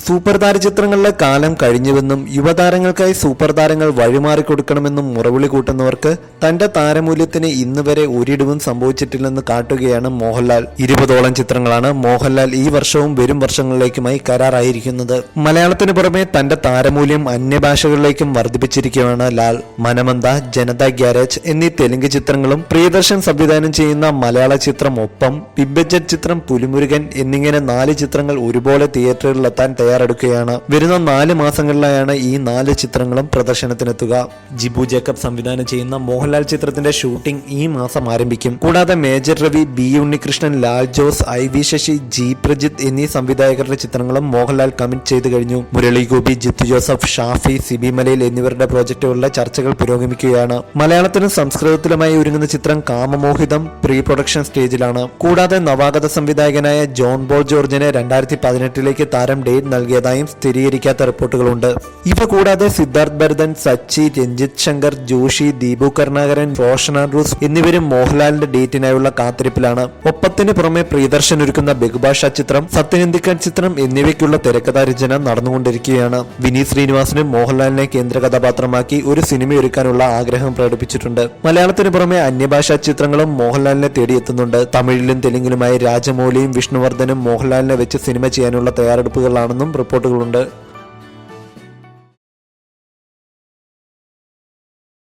Super താര ചിത്രങ്ങളിലെ കാലം കഴിഞ്ഞുവെന്നും യുവതാരങ്ങൾക്കായി super താരങ്ങൾ വഴിമാറിക്കൊടുക്കണമെന്നും മുറവിളി കൂട്ടുന്നവർക്ക് തന്റെ താരമൂല്യത്തിന് ഇന്ന് വരെ ഒരിടിവും സംഭവിച്ചിട്ടില്ലെന്ന് കാട്ടുകയാണ് മോഹൻലാൽ. 20ഓളം ചിത്രങ്ങളാണ് മോഹൻലാൽ ഈ വർഷവും വരും വർഷങ്ങളിലേക്കുമായി കരാറായിരിക്കുന്നത്. മലയാളത്തിന് പുറമെ തന്റെ താരമൂല്യം അന്യഭാഷകളിലേക്കും വർദ്ധിപ്പിച്ചിരിക്കുകയാണ് ലാൽ. മനമന്ത, ജനതാ ഗ്യാരേജ് എന്നീ തെലുങ്ക് ചിത്രങ്ങളും പ്രിയദർശൻ സംവിധാനം ചെയ്യുന്ന മലയാള ചിത്രം ഒപ്പം, ബിഗ് ബഡ്ജറ്റ് ചിത്രം പുലിമുരുകൻ എന്നിങ്ങനെ 4 ചിത്രങ്ങൾ ഒരുപോലെ തിയേറ്ററുകളിലെത്താൻ തയ്യാറെടുക്കുകയാണ്. വരുന്ന 4 മാസങ്ങളിലായാണ് ഈ 4 ചിത്രങ്ങളും പ്രദർശനത്തിനെത്തുക. ജിബു ജേക്കബ് സംവിധാനം ചെയ്യുന്ന മോഹൻലാൽ ചിത്രത്തിന്റെ ഷൂട്ടിംഗ് ഈ മാസം ആരംഭിക്കും. കൂടാതെ major Ravi, B Unnikrishnan, Lal Jose, I V. Sasi, G Prajith എന്നീ സംവിധായകരുടെ ചിത്രങ്ങളും മോഹൻലാൽ കമ്മിറ്റ് ചെയ്തു കഴിഞ്ഞു. മുരളി ഗോപി, ജിത്തു ജോസഫ്, ഷാഫി, സിബി മലയിൽ എന്നിവരുടെ പ്രോജക്റ്റുകളുടെ ചർച്ചകൾ പുരോഗമിക്കുകയാണ്. മലയാളത്തിലും സംസ്കൃതത്തിലുമായി ഒരുങ്ങുന്ന ചിത്രം കാമമോഹിതം പ്രീ പ്രൊഡക്ഷൻ സ്റ്റേജിലാണ്. കൂടാതെ നവാഗത സംവിധായകനായ ജോൺ ബോൾ ജോർജിന് 2018 താരം ഡേറ്റ് നൽകിയതായും സ്ഥിരീകരിക്കാത്ത റിപ്പോർട്ടുകളുണ്ട്. ഇവ കൂടാതെ സിദ്ധാർത്ഥ് ഭരതൻ, സച്ചി, രഞ്ജിത്ത് ശങ്കർ, ജോഷി, ദീപു കരുണാകരൻ, റോഷൻ ആൻഡ്രൂസ് എന്നിവരും മോഹൻലാലിന്റെ ഡേറ്റിനായുള്ള കാത്തിരിപ്പിലാണ്. ഒപ്പത്തിന് പുറമെ പ്രിയദർശൻ ഒരുക്കുന്ന ബഹുഭാഷ ചിത്രം, സത്യനന്ദിക്കൻ ചിത്രം എന്നിവയ്ക്കുള്ള തിരക്കഥാരചന നടന്നുകൊണ്ടിരിക്കുകയാണ്. വിനീത് ശ്രീനിവാസനും മോഹൻലാലിനെ കേന്ദ്ര കഥാപാത്രമാക്കി ഒരു സിനിമയൊരുക്കാനുള്ള ആഗ്രഹം പ്രകടിപ്പിച്ചിട്ടുണ്ട്. മലയാളത്തിന് പുറമെ അന്യഭാഷാ ചിത്രങ്ങളും മോഹൻലാലിനെ തേടിയെത്തുന്നുണ്ട്. തമിഴിലും തെലുങ്കിലുമായി രാജമൗലിയും വിഷ്ണുവർദ്ധനും മോഹൻലാലിനെ വെച്ച് സിനിമ ചെയ്യാനുള്ള തയ്യാറെടുപ്പുകളാണെന്നും റിപ്പോർട്ടുകളുണ്ട്.